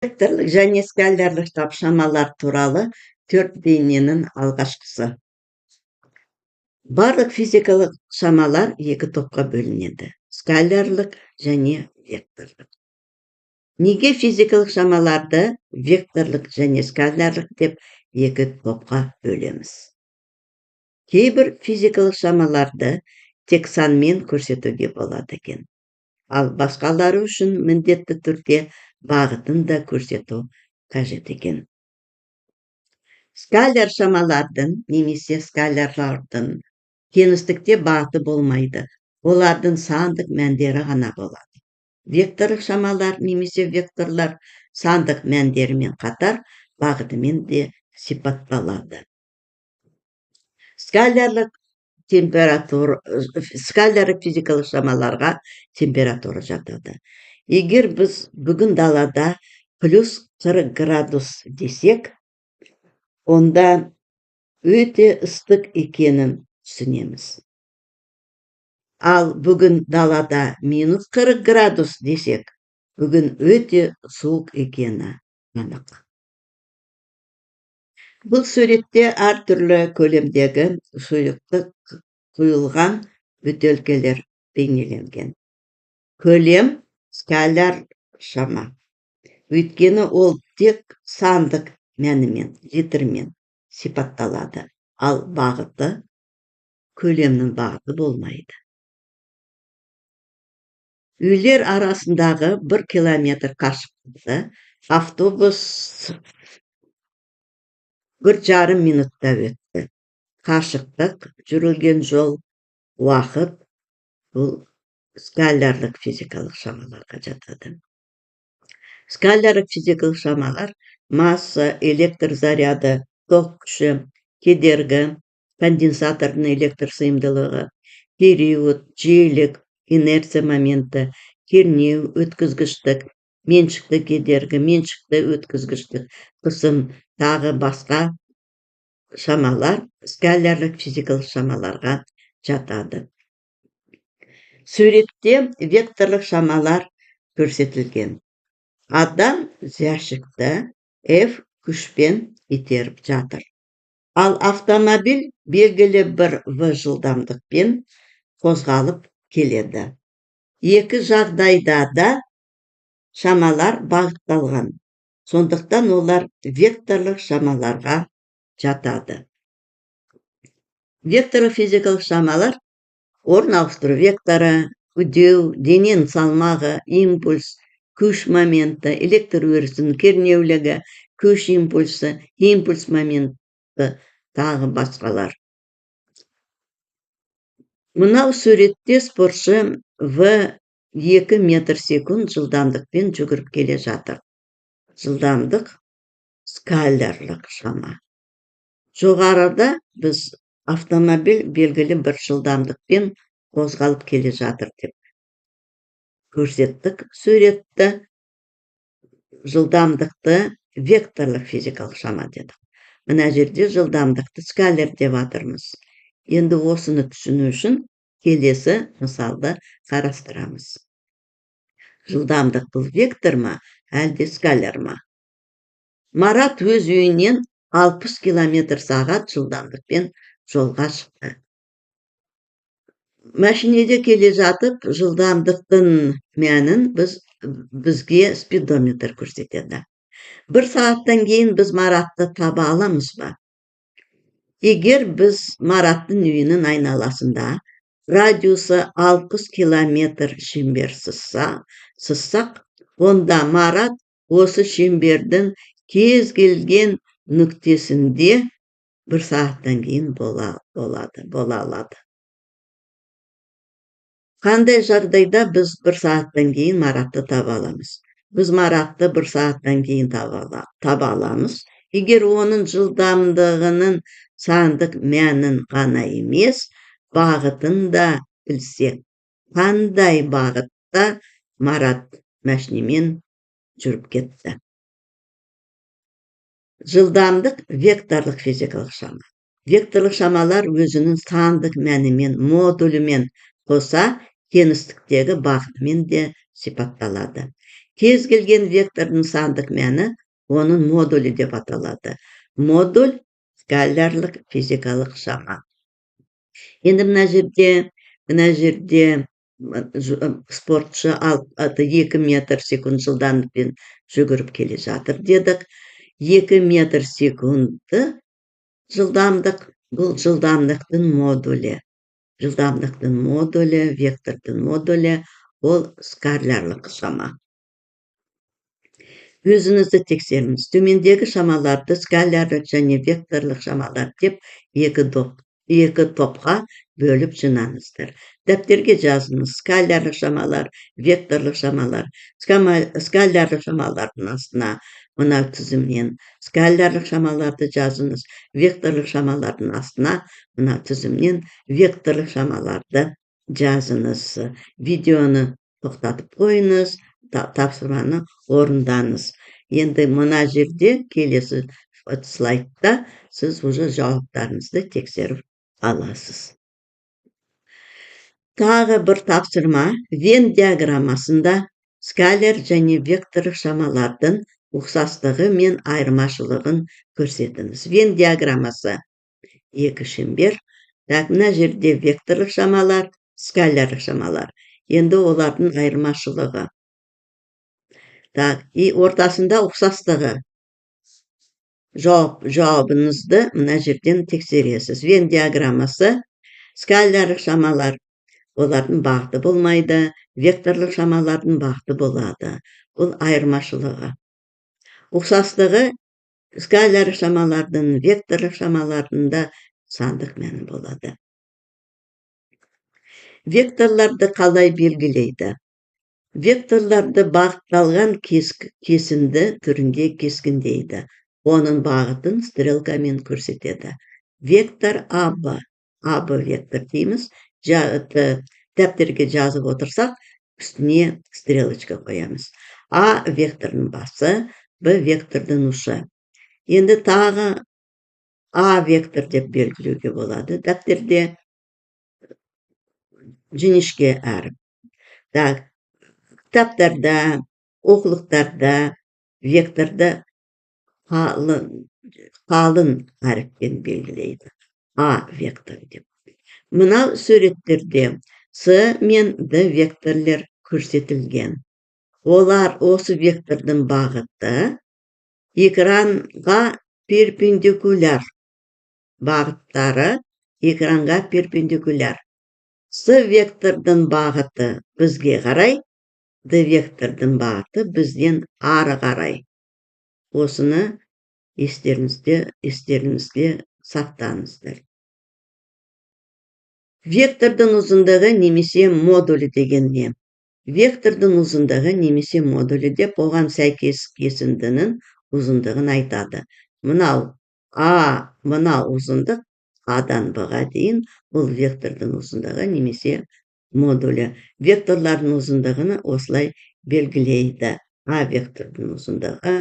Векторлық және скалярлық тапшамалар туралы төрт бейненің алғашқысы. Барлық физикалық шамалар екі топқа бөлінеді: скалярлық және векторлық. Неге физикалық шамаларды векторлық және скалярлық деп екі топқа бөлеміз? Кейбір физикалық шамаларды тек санмен көрсетуге болады екен, ал басқалары үшін міндетті түрде бағытын да көрсету қажет екен. Скаляр шамалардың немесе скалярлардың кеңістікте бағыты болмайды, олардың сандық мәндері ғана болады. Векторлық шамалар немесе векторлар сандық мәндерімен қатар бағытымен де сипатталады. Скалярлық физикалық шамаларға температура жатады. Егер біз бүгін далада плюс 40 градус десек, онда өте ыстық екенін түсінеміз. Ал бүгін далада минус 40 градус десек, бүгін өте суық екені анық. Бұл суретте әртүрлі көлемдегі сұйықтық құйылған бөтелкелер бейнеленген. Көлем скаляр шама, өйткені ол тек сандық мәнімен, литрмен сипатталады, ал бағыты көлемнің бағыты болмайды. Үйлер арасындағы 1 километр қашықтықты автобус 1,5 минутта өтті. Қашықтық, жүрілген жол, уақыт бұл скалярлық физикалық шамаларға жатады. Скалярлық физикалық шамалар масса, электр заряды, ток күші, кедергі, конденсатордың электр сыйымдылығы, период, жиілік, инерция моменті, кернеу, өткізгіштік, меншікті кедергі, меншікті өткізгіштік, қысым, тағы басқа шамалар скалярлық физикалық шамаларға жатады. Суретте векторлық шамалар көрсетілген. Адам жәшікті F күшпен итеріп жатыр. Ал автомобиль белгілі бір V жылдамдықпен қозғалып келеді. Екі жағдайда да шамалар бағытталған. Сондықтан олар векторлық шамаларға жатады. Векторлық физикалық шамалар орын ауыстыру векторы, үдеу, дененің салмағы, импульс, күш моменті, электр өрісінің кернеулігі, күш импульсы, импульс моменті, тағы басқалар. Мынау суретте спортшы V 2 метр секунд жылдамдықпен жүгіріп келе жатыр. Жылдамдық скалярлық шама. Жоғарыда біз автомобиль белгілі бір жылдамдықпен қозғалып келе жатыр деп көрсеттік. Суретті жылдамдықты векторлық физикалық шама дедік. Мына жерде жылдамдықты скаляр деп атырмыз. Енді осыны түсіну үшін келесі мысалды қарастырамыз. Жылдамдық бұл вектор ма, әлде скаляр ма? Марат өз үйінен 60 км/сағат жылдамдықпен жолға шықты. Машинеде келе жатып, жылдамдықтың мәнін бізге спидометр көрсетеді. 1 сағаттан кейін біз Маратты таба аламыз ба? Егер біз Мараттың үйінің айналасында радиусы 60 км шеңбер сызсақ, онда Марат осы шеңбердің кез келген нүктесінде 1 сағаттан кейін бола алады. Қандай жағдайда біз 1 сағаттан кейін Маратты таба аламыз? Біз Маратты 1 сағаттан кейін таба аламыз, егер оның жылдамдығының сандық мәнін ғана емес, бағытын да білсек. Қандай бағытта Марат машинемен жүріп кетті? Жылдамдық векторлық физикалық шама. Векторлық шамалар өзінің сандық мәнімен, модулімен қоса кеңістіктегі бағытымен де сипатталады. Кез келген вектордың сандық мәні оның модулі деп аталады. Модуль скалярлық физикалық шама. Енді мына жерде спортшы 2 метр секунд жылдамдықпен жүгіріп келе жатыр дедік. 2 метр секунды жылдамдық, бұл жылдамдықтың модулі. Жылдамдықтың модулі, вектордың модулі, ол скалярлық шама. Өзіңізді тексеріңіз. Төмендегі шамаларды скалярлық және векторлық шамалар деп екі топқа бөліп жинаңыздар. Дәптерге жазыңыз: скалярлық шамалар, векторлық шамалар. Скалярлық шамалардың астына мына тізімнен скалярлық шамаларды жазыңыз. Векторлық шамалардың астына мына тізімнен векторлық шамаларды жазыңыз. Видеоны тоқтатып қойыңыз, тапсырманы орындаңыз. Енді мына жерде келесі слайдта сіз уже жауаптарыңызды тексеріп аласыз. Тағы бір тапсырма: Вен диаграммасында скаляр және векторлық шамалардың ұқсастығы мен айырмашылығын көрсетіңіз. Вен диаграммасы екі шеңбер. Мына жерде векторлық шамалар, скалярлық шамалар. Енді олардың айырмашылығы. И ортасында ұқсастығы. Жауабыңызды мына жерден тексересіз. Вен диаграммасы: скалярлық шамалар, олардың бағыты болмайды, векторлық шамалардың бағыты болады. Бұл айырмашылығы. Ұқсастығы: скалярлық шамалардың, векторлық шамаларында сандық мәні болады. Векторларды қалай белгілейді? Векторларды бағытталған кесінді түрінде кескіндейді. Оның бағытын стрелкамен көрсетеді. Вектор АБ. АБ вектор дейміз. Дәптерге жазып отырсақ, үстіне стрелочка қоямыз. А вектордың басы, Б вектордың ұшы. Енді тағы А вектор деп белгілеуге болады. Дәптерде жіңішке әріп. Кітаптарда, оқулықтарда векторды қалың әріппен белгілейді. А вектор деп. Мынау суреттерде С мен Д векторлер көрсетілген. Олар осы вектордың бағыты экранға перпендикуляр. Бағыттары экранға перпендикуляр. С вектордың бағыты бізге қарай, Д вектордың бағыты бізден ары қарай. Осыны естеріңізде сақтаңыздар. Вектордың ұзындығы немесе модулі деген не? Вектордың ұзындығы немесе модулі деп оған сәйкес кесіндінің ұзындығын айтады. Мынау ұзындық Адан Б-ға дейін, бұл вектордың ұзындығы немесе модулі. Векторлардың ұзындығыны осылай белгілейді. А вектордың ұзындығы,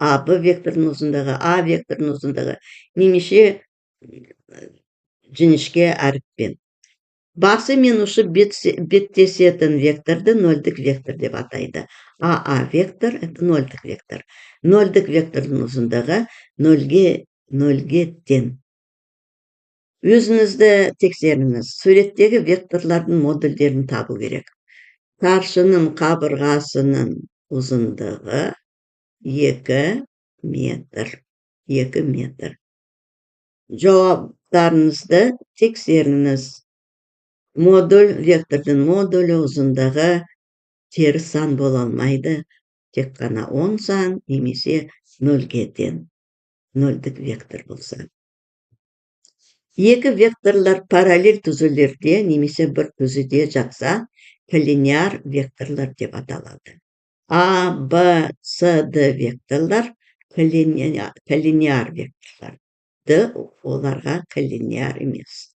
АБ вектордың ұзындығы, А вектордың ұзындығы немесе жіңішке әріппен. Басы мен ұшы беттесетін векторды нөлдік вектор деп атайды. АА вектор – это нөлдік вектор. Нөлдік вектордың ұзындығы нөлге тең. Өзіңізді тексеріңіз. Суреттегі векторлардың модульдерін табу керек. Таршының қабырғасының ұзындығы 2 метр. Жауаптарыңызды тексеріңіз. Вектордың модулі ұзындығы теріс сан бола алмайды. Тек қана 10 сан немесе 0-ге тең. Нөлдік вектор болса. Екі векторлар параллель түзулерде немесе бір түзуде жатса, коллинеар векторлар деп аталады. А, Б, С, Д векторлар коллинеар векторлар. Д оларға коллинеар емес.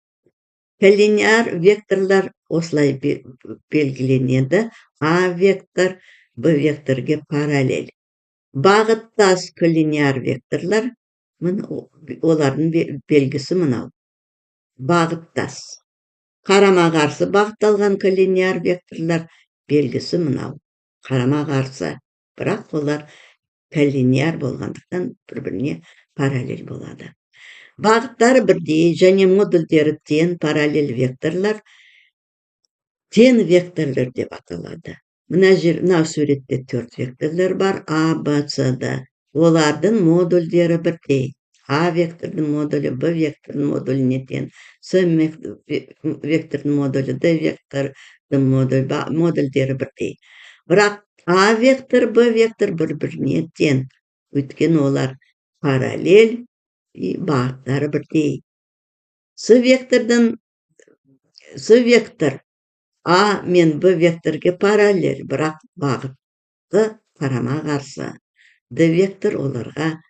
Коллинеар векторлар осылай белгіленеді. А вектор Б векторге параллель. Бағыттас коллинеар векторлар, олардың белгісі мынау. Бағыттас. Қарама-қарсы бағытталған коллинеар векторлар белгісі мынау. карама-каршы. Бирок олар коллинеар болгондуктан бири-бирине параллель болот. Багыттары бирдей және модулдері тең параллель векторлор тең векторлор деп аталады. Мына суретте 4 векторлор бар А, Б, С, Д. Олардын модулдері бирдей. А вектордун модулу Б вектордун модулуна тең, С вектордун модулу Д вектордун модулдері бирдей. Бирок А вектор, Б вектор бири-бирине тең. Өйткені олар параллель багыттары бирдей. С вектор А мен Б векторге параллель, бирок багыты карама-каршы. Д вектор оларга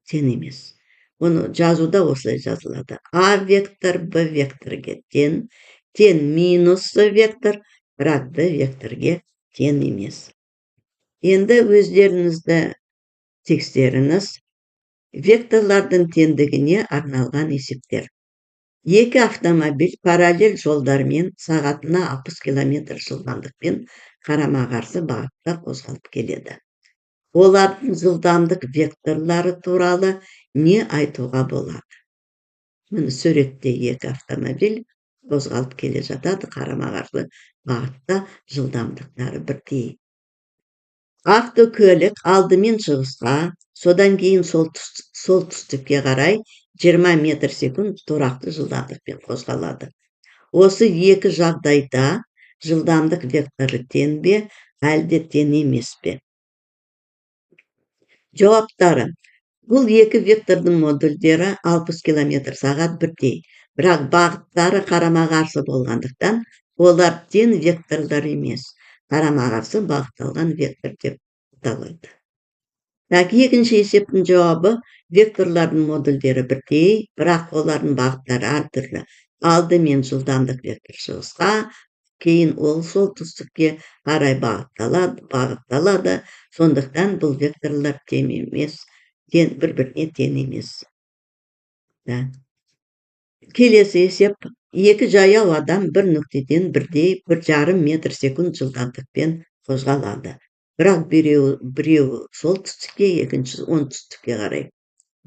тең эмес. Муну жазууда осулай жазылады. А вектор Б векторге тең минус С вектор, бирок Д векторге тең эмес. Енді өздеріңізді текстеріңіз. Векторлардың теңдігіне арналған есептер. Екі автомобиль параллель жолдармен сағатына 60 км жылдамдықпен карама-каршы багытта козголуп келеді. Олардың жылдамдык векторлары туралы не айтууга болот? Мына суретте екі автомобиль козголуп келе жатады, карама-каршы багытта жылдамдыктары бирдей. Автокөлік алдымен шығысқа, содан кейін солтүстікке қарай 20 метр секунд тұрақты жылдамдықпен қозғалады. Осы екі жағдайда жылдамдық векторы тең бе, әлде тең емес пе? Жауаптары. Бұл екі вектордың модульдері 60 км/сағат бирдей, бирок багыттары карама-каршы болгондуктан олар тең векторлор эмес. Карама-каршы багытталган вектор деп аталат. Экинчи есептин жообу векторлордун модулдері бирдей, бирок олардын багыттары ар түрлүү. Алдымен жылдамдык вектор чыгышка, кейін ол солтүстүккө карай багытталады. Сондуктан бул векторлор тең эмес, бири-бирине тең эмес. Келесі есеп. Екі жаяу адам бір нүктеден бирдей 1,5 метр секунд жылдамдыкпен козголады. Бирок бирөө солтүстүккө, экинчisi оңтүстүккө карай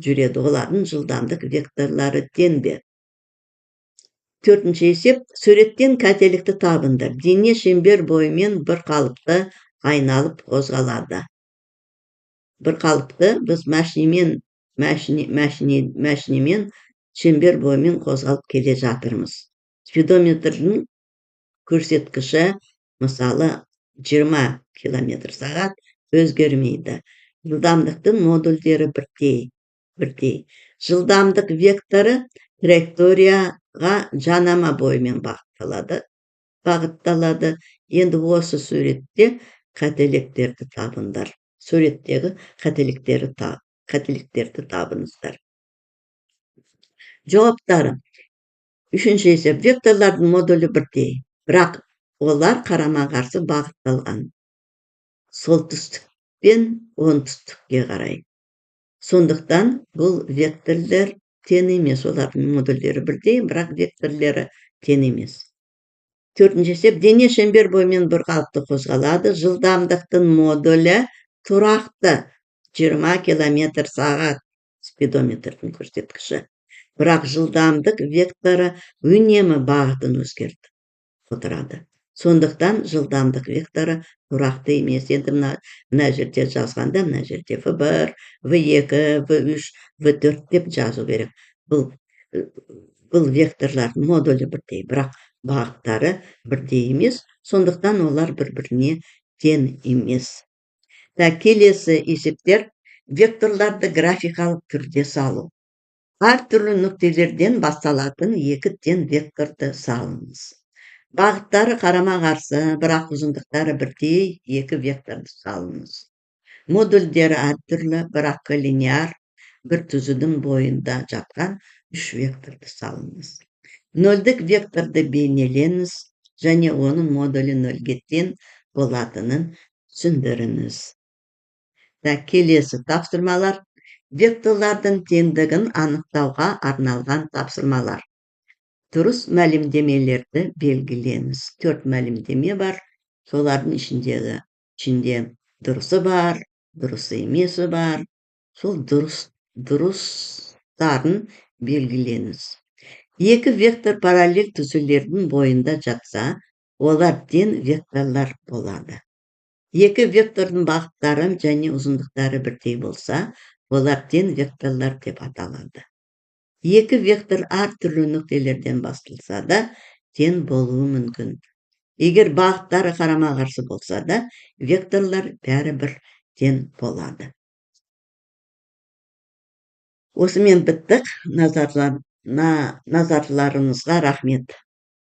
жүрөдү. Олардын жылдамдык векторлору тең бе? Төртүнчү есеп. Сүрөттөн кателикти табыңдар. Дене шембер бойымен бір калыпты айналып козголады. Бір калыпты биз машинемен шембер бойымен козголуп келе жатырмыз. Спидометрдин көрсөткүчү мисалы 20 км/сағат өзгөрмейді. Жылдамдықтың модульдері бирдей. Жылдамдық векторы траекторияга жанама бойымен багытталады. Енді осы суретте кателиктерди табыңдар. Суреттеги кателиктерди табыңыздар. Жооптары. Үчүнчү есеп. Векторлордун модулу бирдей, бирок олар карама-каршы багытталган. Солтүстүк пен оңтүстүккө карай. Сондуктан бул векторлор тең эмес. Олардын модулдері бирдей, бирок векторлору тең эмес. Төртүнчү есеп. Дене шембер бойымен бір калыпты козголады. Жылдамдыктын модулу туракты 20 км/сағат спидометрдин көрсөткүчү. Бирок жылдамдык вектору үнемі багытын өзгертип отурады. Сондуктан жылдамдык вектору туракты эмес. Енді мына жерде жазганда, мына жерде V1, V2, V3, V4 деп жазуу керек. Бул векторлордун модулу бирдей, бирок багыттары бирдей эмес. Сондуктан олар бири-бирине тең эмес. Келесі есептер. Векторлорду графикалык түрдө салуу. Ар түрлүү нүктелерден башталатын екі тең векторду салыңыз. Багыттары карама-каршы, бирок узундуктары бирдей екі векторду салыңыз. Модулдері ар түрлүү, бирок коллинеар бір түзүүдүн боюнда жаткан 3 векторду салыңыз. Нөлдүк векторду бейнелеңиз және онун модулу нөлгө тең болатынын түшүндүрүңүз. Келесі тапсырмалар. Векторлордун теңдигин аныктауга арналган тапсырмалар. Дурус маалимдемелерди белгилеңиз. 4 маалимдеме бар. Солардың içinde дұрысы бар, дұрысы емесі бар. Сол дұрыстарын белгілеңіз. Екі вектор параллель түзулердің бойында жатса, олар тең векторлар болады. Екі вектордың бағыттары және ұзындықтары бірдей болса, олар тең векторлар деп аталады. Екі вектор әртүрлі нүктелерден басталса да, тең болуы мүмкін. Егер бағыттары қарама-қарсы болса да, векторлар бәрібір тең болады. Осымен біттік. Назарларыңызға рахмет.